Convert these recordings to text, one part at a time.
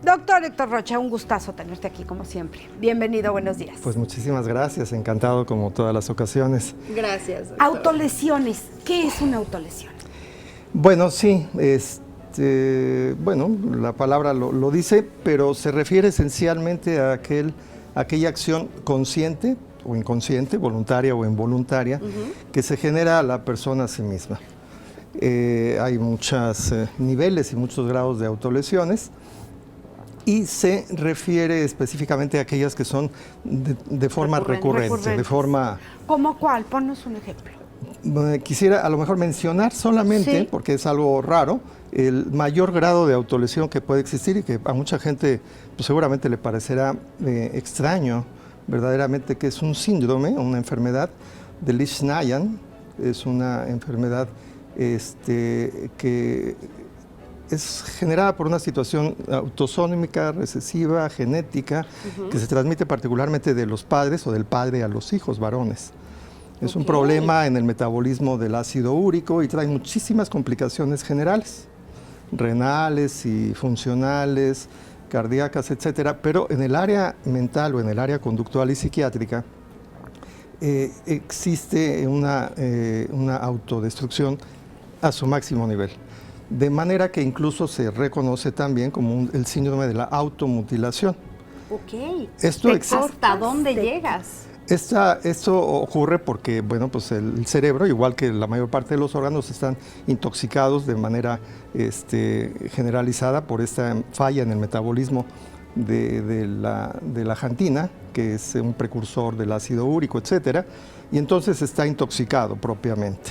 Doctor Héctor Rocha, un gustazo tenerte aquí como siempre. Bienvenido, buenos días. Pues muchísimas gracias, encantado como todas las ocasiones. Gracias, doctor. Autolesiones, ¿qué es una autolesión? Bueno, sí, bueno, la palabra lo dice, pero se refiere esencialmente a aquella acción consciente o inconsciente, voluntaria o involuntaria, que se genera a la persona a sí misma. Hay muchos niveles y muchos grados de autolesiones. Y se refiere específicamente a aquellas que son de forma recurrente, de forma... ¿Cómo cuál? Ponnos un ejemplo. Quisiera a lo mejor mencionar solamente, sí, porque es algo raro, el mayor grado de autolesión que puede existir y que a mucha gente pues, seguramente le parecerá extraño, verdaderamente, que es un síndrome, una enfermedad de Lesch-Nyhan. Es una enfermedad que es generada por una situación autosómica, recesiva, genética, que se transmite particularmente de los padres o del padre a los hijos varones. Es un problema en el metabolismo del ácido úrico y trae muchísimas complicaciones generales, renales y funcionales, cardíacas, etcétera. Pero en el área mental o en el área conductual y psiquiátrica existe una autodestrucción a su máximo nivel. De manera que incluso se reconoce también como el síndrome de la automutilación. Ok. ¿Hasta dónde llegas? Esto ocurre porque, bueno, pues el cerebro, igual que la mayor parte de los órganos, están intoxicados de manera generalizada por esta falla en el metabolismo de la jantina, que es un precursor del ácido úrico, etcétera, y entonces está intoxicado propiamente.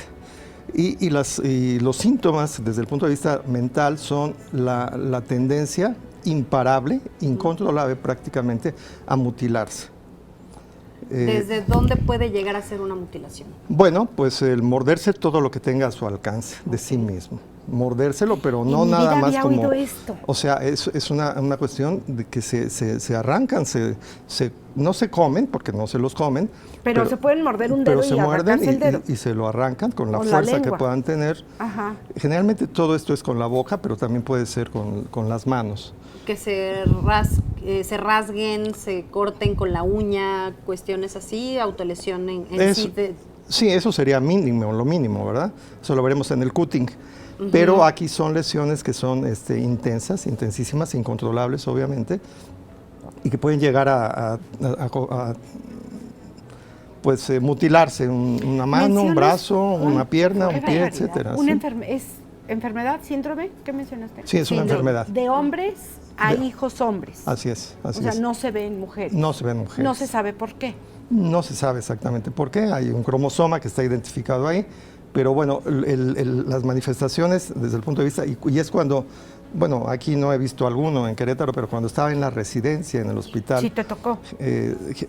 Y los síntomas desde el punto de vista mental son la tendencia imparable, incontrolable prácticamente, a mutilarse. ¿Desde dónde puede llegar a ser una mutilación? Bueno, pues el morderse todo lo que tenga a su alcance de sí mismo. Mordérselo, pero no nada más como... Oído esto. O sea, es una cuestión de que se arrancan, no se comen, porque no se los comen. Pero se pueden morder un dedo pero y arrancarse el dedo. Y se lo arrancan con la Con fuerza la que lengua. puedan tener. Ajá. Generalmente todo esto es con la boca, pero también puede ser con las manos. Que se rasguen, se corten con la uña, cuestiones así, autolesión en sí. Sí, eso sería mínimo, lo mínimo, ¿verdad? Eso lo veremos en el cutting. Pero aquí son lesiones que son intensas, intensísimas, incontrolables, obviamente, y que pueden llegar a mutilarse una mano, un brazo, una pierna, un pie, etcétera. ¿Es enfermedad, síndrome? ¿Qué mencionaste? Sí, es una enfermedad. De hombres a hijos hombres. Así es, así es. O sea, no se ven mujeres. No se ven mujeres. No se sabe por qué. No se sabe exactamente por qué, hay un cromosoma que está identificado ahí, pero bueno, las manifestaciones desde el punto de vista, y es cuando, bueno, aquí no he visto alguno en Querétaro, pero cuando estaba en la residencia, en el hospital. Sí, te tocó.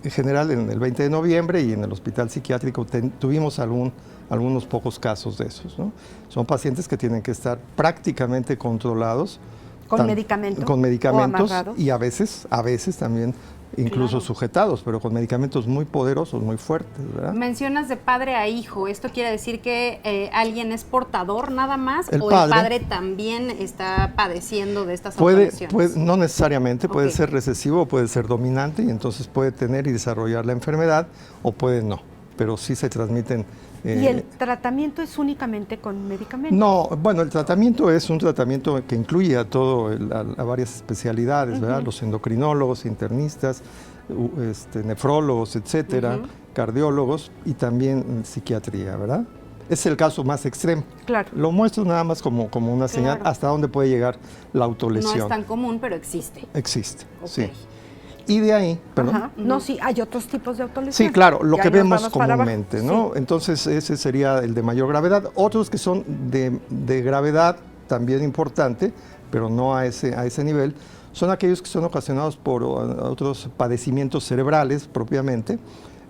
General, en el 20 de noviembre y en el hospital psiquiátrico tuvimos algunos pocos casos de esos, ¿no? Son pacientes que tienen que estar prácticamente controlados. ¿Con medicamentos? Con medicamentos o y a veces también incluso sujetados, pero con medicamentos muy poderosos, muy fuertes, ¿verdad? Mencionas de padre a hijo, ¿esto quiere decir que alguien es portador nada más el o padre, el padre también está padeciendo de estas autolesiones? No necesariamente, puede ser recesivo, puede ser dominante y entonces puede tener y desarrollar la enfermedad o puede no, pero sí se transmiten. ¿Y el tratamiento es únicamente con medicamentos? No, bueno, el tratamiento es un tratamiento que incluye a varias especialidades, ¿verdad? Los endocrinólogos, internistas, nefrólogos, etcétera, cardiólogos y también psiquiatría, ¿verdad? Es el caso más extremo. Claro. Lo muestro nada más como una señal hasta dónde puede llegar la autolesión. No es tan común, pero existe. Existe, sí. Y de ahí, perdón. No, sí, hay otros tipos de autolesión. Sí, claro, lo ya que vemos vamos para comúnmente, abajo. ¿no? Sí. Entonces ese sería el de mayor gravedad. Otros que son de gravedad también importante, pero no a ese nivel, son aquellos que son ocasionados por otros padecimientos cerebrales propiamente,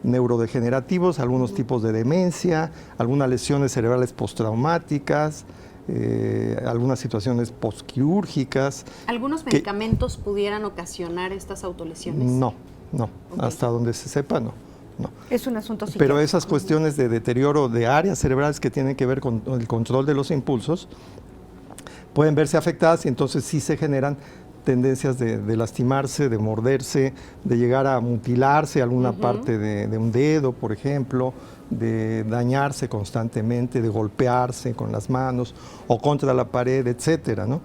neurodegenerativos, algunos tipos de demencia, algunas lesiones cerebrales postraumáticas, algunas situaciones postquirúrgicas. ¿Algunos medicamentos pudieran ocasionar estas autolesiones? No, hasta donde se sepa, no. Es un asunto psiquiátrico. Pero esas cuestiones de deterioro de áreas cerebrales que tienen que ver con el control de los impulsos pueden verse afectadas y entonces sí se generan tendencias de lastimarse, de morderse, de llegar a mutilarse alguna parte de un dedo, por ejemplo, de dañarse constantemente, de golpearse con las manos o contra la pared, etcétera, ¿no?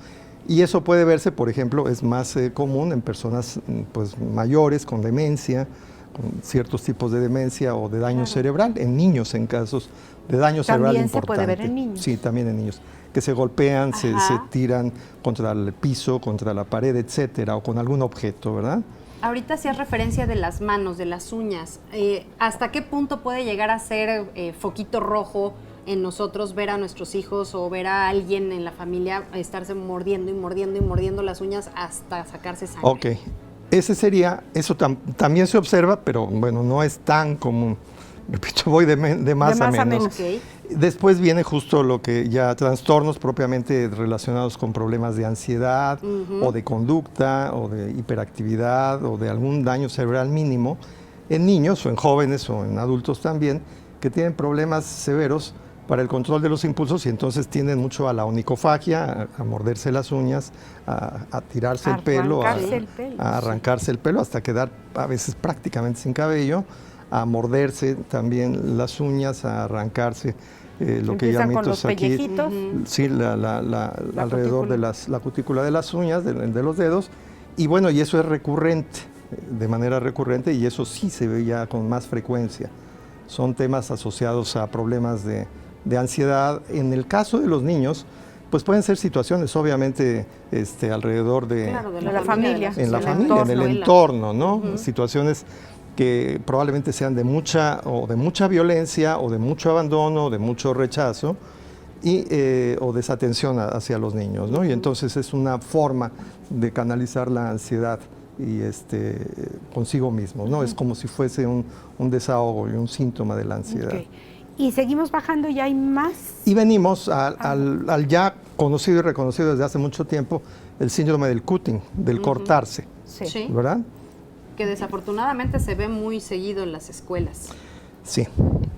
Y eso puede verse, por ejemplo, es más común en personas pues, mayores con demencia, con ciertos tipos de demencia o de daño cerebral, en niños en casos de daño cerebral importante. ¿También se puede ver en niños? Sí, también en niños, que se golpean, se tiran contra el piso, contra la pared, etcétera, o con algún objeto, ¿verdad? Ahorita hacías referencia de las manos, de las uñas. ¿Hasta qué punto puede llegar a ser foquito rojo en nosotros ver a nuestros hijos o ver a alguien en la familia estarse mordiendo y mordiendo y mordiendo las uñas hasta sacarse sangre? Ok, ese sería, eso también se observa, pero bueno, no es tan común. Repito, voy de más a menos. Okay. Después viene justo lo que ya trastornos propiamente relacionados con problemas de ansiedad o de conducta o de hiperactividad o de algún daño cerebral mínimo en niños o en jóvenes o en adultos también que tienen problemas severos para el control de los impulsos y entonces tienden mucho a la onicofagia, a morderse las uñas, a tirarse el pelo, a arrancarse el pelo hasta quedar a veces prácticamente sin cabello, a morderse también las uñas, a arrancarse lo que llamitos aquí, sí, alrededor de la cutícula de las uñas, de los dedos, y bueno, y eso es recurrente, de manera recurrente, y eso sí se ve ya con más frecuencia. Son temas asociados a problemas de ansiedad. En el caso de los niños, pues pueden ser situaciones obviamente alrededor de la familia, en la familia, en el entorno, ¿no? Situaciones que probablemente sean de mucha violencia o de mucho abandono, de mucho rechazo o desatención hacia los niños, ¿no? Y entonces es una forma de canalizar la ansiedad y consigo mismo, ¿no? Es como si fuese un desahogo y un síntoma de la ansiedad. Okay. Y seguimos bajando y hay más. Y venimos al ya conocido y reconocido desde hace mucho tiempo, el síndrome del cutting, del cortarse, Sí. ¿verdad? Que desafortunadamente se ve muy seguido en las escuelas. Sí,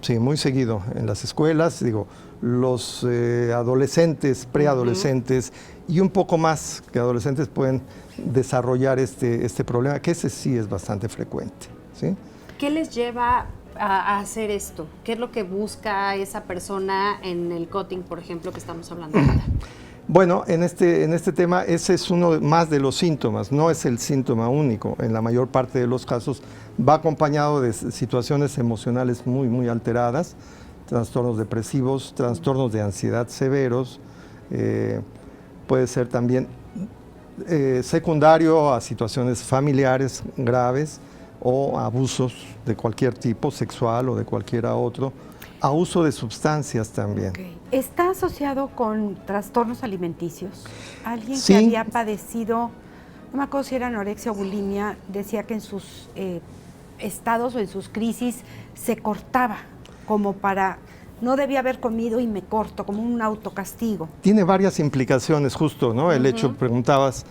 sí, muy seguido en las escuelas, digo, los adolescentes, preadolescentes y un poco más que adolescentes pueden desarrollar este problema, que ese sí es bastante frecuente, ¿sí? ¿Qué les lleva a hacer esto? ¿Qué es lo que busca esa persona en el cutting, por ejemplo, que estamos hablando ahorita? Bueno, en este tema ese es uno más de los síntomas, no es el síntoma único. En la mayor parte de los casos va acompañado de situaciones emocionales muy, muy alteradas, trastornos depresivos, trastornos de ansiedad severos, puede ser también secundario a situaciones familiares graves o abusos de cualquier tipo, sexual o de cualquiera otro, a uso de sustancias también. Okay. ¿Está asociado con trastornos alimenticios? Alguien Sí. que había padecido, no me acuerdo si era anorexia o bulimia, decía que en sus estados o en sus crisis se cortaba, como para, no debía haber comido y me corto, como un autocastigo. Tiene varias implicaciones, justo, ¿no? El hecho, preguntabas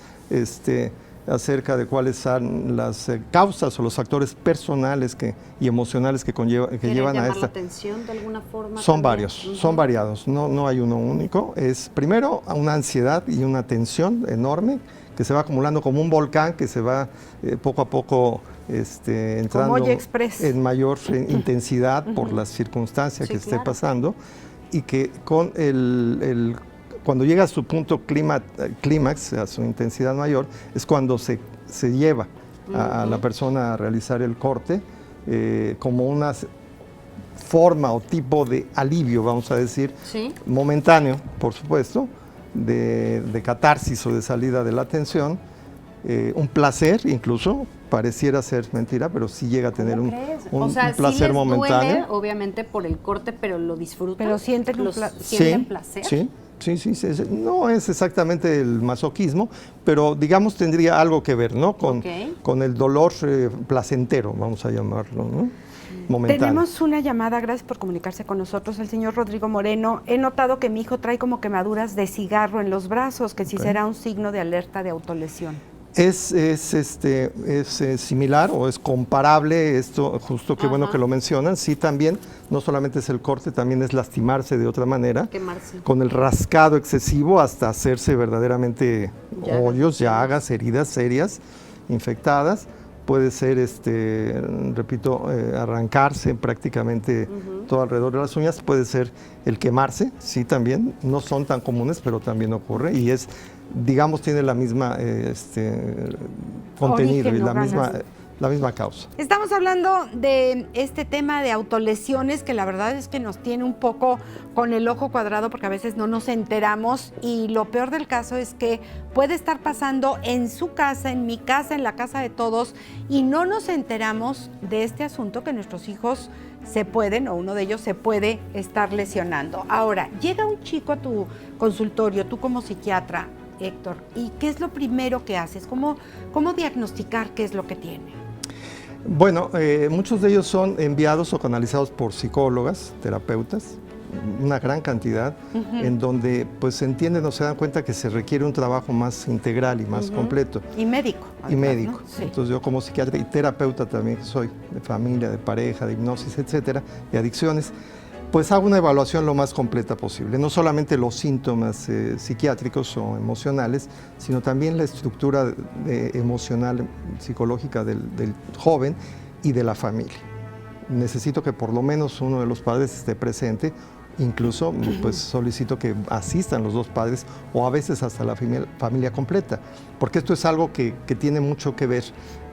acerca de cuáles son las causas o los factores personales y emocionales que llevan a esta. la atención de alguna forma? Son también? varios, son variados, no hay uno único. Es primero una ansiedad y una tensión enorme que se va acumulando como un volcán que se va poco a poco entrando en mayor intensidad por las circunstancias que esté pasando, y que con cuando llega a su punto clímax, a su intensidad mayor, es cuando se lleva a la persona a realizar el corte como una forma o tipo de alivio, vamos a decir, momentáneo, por supuesto, de catarsis o de salida de la tensión, un placer incluso, pareciera ser mentira, pero sí llega a tener un placer sí les momentáneo. Duele, obviamente, por el corte, pero lo disfrutan. Pero sienten ¿sienten placer? Sí. No es exactamente el masoquismo, pero digamos tendría algo que ver, ¿no? Con el dolor placentero, vamos a llamarlo, ¿no? Momentáneo. Tenemos una llamada, gracias por comunicarse con nosotros, el señor Rodrigo Moreno. He notado que mi hijo trae como quemaduras de cigarro en los brazos, que si será un signo de alerta de autolesión. Es similar o es comparable, esto justo qué bueno que lo mencionan, sí también, no solamente es el corte, también es lastimarse de otra manera, Quemarse. con el rascado excesivo hasta hacerse verdaderamente hoyos, llagas, heridas serias, infectadas. Puede ser, repito, arrancarse prácticamente todo alrededor de las uñas, puede ser el quemarse, sí también, no son tan comunes, pero también ocurre y es, digamos, tiene la misma contenido y la misma causa. Estamos hablando de este tema de autolesiones que la verdad es que nos tiene un poco con el ojo cuadrado porque a veces no nos enteramos y lo peor del caso es que puede estar pasando en su casa, en mi casa, en la casa de todos y no nos enteramos de este asunto que nuestros hijos se pueden o uno de ellos se puede estar lesionando. Ahora, llega un chico a tu consultorio, tú como psiquiatra, Héctor, ¿y qué es lo primero que haces? ¿Cómo diagnosticar qué es lo que tiene? Bueno, muchos de ellos son enviados o canalizados por psicólogas, terapeutas, una gran cantidad, en donde pues se entienden o se dan cuenta que se requiere un trabajo más integral y más completo. Y médico. Y médico. ¿No? Sí. Entonces yo como psiquiatra y terapeuta también que soy, de familia, de pareja, de hipnosis, etcétera, de adicciones, pues hago una evaluación lo más completa posible, no solamente los síntomas psiquiátricos o emocionales, sino también la estructura emocional, psicológica del joven y de la familia. Necesito que por lo menos uno de los padres esté presente, incluso pues solicito que asistan los dos padres o a veces hasta la familia completa, porque esto es algo que tiene mucho que ver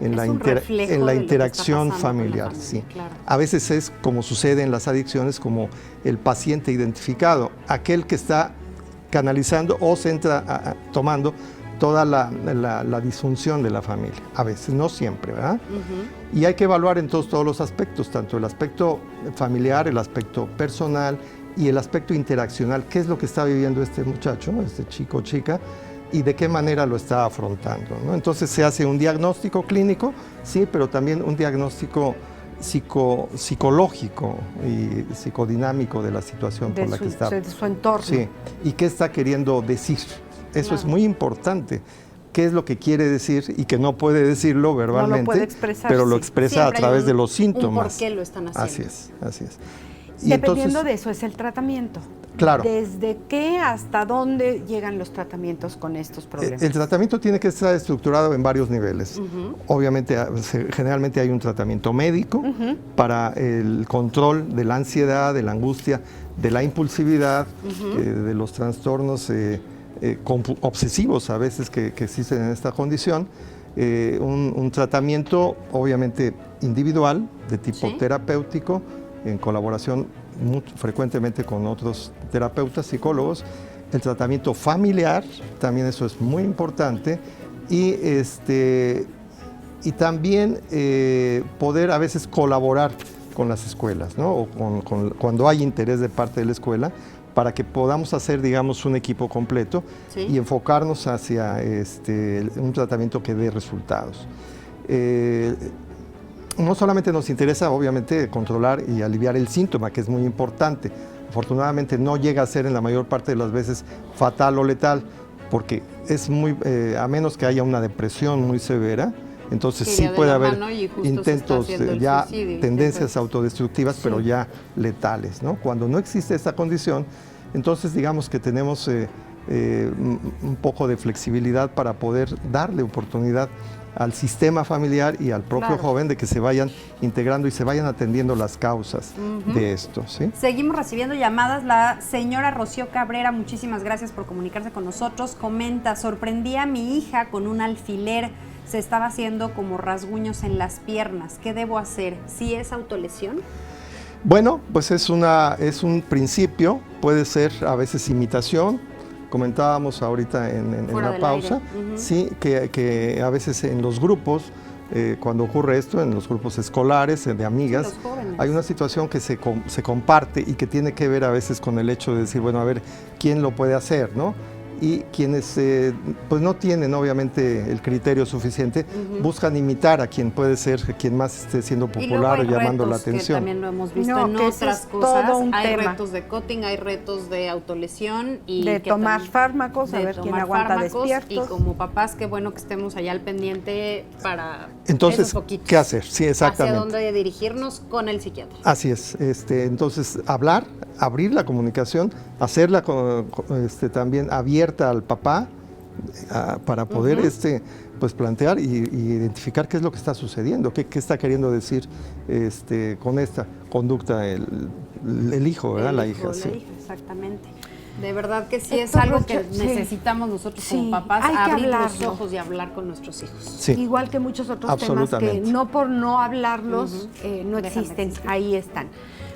en la interacción familiar. Sí. Claro. A veces es como sucede en las adicciones, como el paciente identificado, aquel que está canalizando o tomando toda la disfunción de la familia, a veces, no siempre, ¿verdad? Y hay que evaluar entonces todos los aspectos, tanto el aspecto familiar, el aspecto personal y el aspecto interaccional, qué es lo que está viviendo este muchacho, este chico o chica, y de qué manera lo está afrontando, ¿no? Entonces se hace un diagnóstico clínico, sí, pero también un diagnóstico psicológico y psicodinámico de la situación por la que está. De su entorno. Sí, y qué está queriendo decir. Eso es muy importante. ¿Qué es lo que quiere decir y que no puede decirlo verbalmente? No lo puede expresar, pero lo sí. expresa Siempre a través de los un síntomas. por qué lo están haciendo. Así es, así es. Y Dependiendo entonces, de eso es el tratamiento. Claro. ¿Desde qué hasta dónde llegan los tratamientos con estos problemas? El tratamiento tiene que estar estructurado en varios niveles. Obviamente, generalmente hay un tratamiento médico para el control de la ansiedad, de la angustia, de la impulsividad, de los trastornos obsesivos a veces que existen en esta condición. Un tratamiento obviamente individual, de tipo terapéutico, en colaboración frecuentemente con otros terapeutas, psicólogos. El tratamiento familiar, también eso es muy importante, y también poder a veces colaborar con las escuelas, ¿no? O cuando hay interés de parte de la escuela, para que podamos hacer, digamos, un equipo completo y enfocarnos hacia un tratamiento que dé resultados. No solamente nos interesa, obviamente, controlar y aliviar el síntoma, que es muy importante. Afortunadamente no llega a ser en la mayor parte de las veces fatal o letal, porque es a menos que haya una depresión muy severa, entonces sí puede haber intentos, tendencias autodestructivas, pero ya letales, ¿no? Cuando no existe esta condición, entonces digamos que tenemos un poco de flexibilidad para poder darle oportunidad al sistema familiar y al propio joven de que se vayan integrando y se vayan atendiendo las causas de esto, ¿sí? Seguimos recibiendo llamadas. La señora Rocío Cabrera, muchísimas gracias por comunicarse con nosotros. Comenta, sorprendí a mi hija con un alfiler, se estaba haciendo como rasguños en las piernas. ¿Qué debo hacer? ¿Sí es autolesión? Bueno, pues es un principio, puede ser a veces imitación. Comentábamos ahorita en la pausa, sí, que a veces en los grupos, cuando ocurre esto, en los grupos escolares, de amigas, hay una situación que se comparte y que tiene que ver a veces con el hecho de decir, bueno, a ver, ¿quién lo puede hacer, no? y quienes pues no tienen obviamente el criterio suficiente, buscan imitar a quien puede ser, quien más esté siendo Y luego popular o hay llamando la retos, que atención. también lo hemos visto No, en que ese otras es cosas. todo un Hay tema. retos de cutting, hay retos de autolesión y De que tomar también- fármacos, a de ver quién tomar aguanta fármacos. despiertos. Y como papás, qué bueno que estemos allá al pendiente para Entonces, esos poquitos. ¿qué hacer? Sí, exactamente. Hacia dónde dirigirnos con el psiquiatra. Así es. Entonces, hablar, abrir la comunicación, hacerla también abierta al papá para poder pues plantear y identificar qué es lo que está sucediendo, qué está queriendo decir con esta conducta el hijo, ¿verdad? La hija. La Sí. hija, exactamente. De verdad que sí es Héctor algo Rocha, que sí. necesitamos nosotros Sí, como papás, hay que abrir los hablarlo. ojos y hablar con nuestros hijos. Sí. Igual que muchos otros temas que Absolutamente. no por no hablarlos no Dejan de existen, existir. ahí están.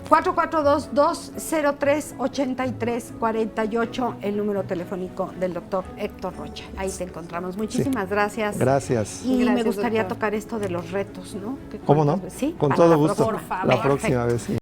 442-203-8348, el número telefónico del doctor Héctor Rocha. Ahí te encontramos. Muchísimas gracias. Gracias. Y me Gracias, gustaría doctor. tocar esto de los retos, ¿no? Que ¿Cómo no? cuántas veces- Sí, Con para todo la gusto. próxima. Por favor. La próxima vez, sí.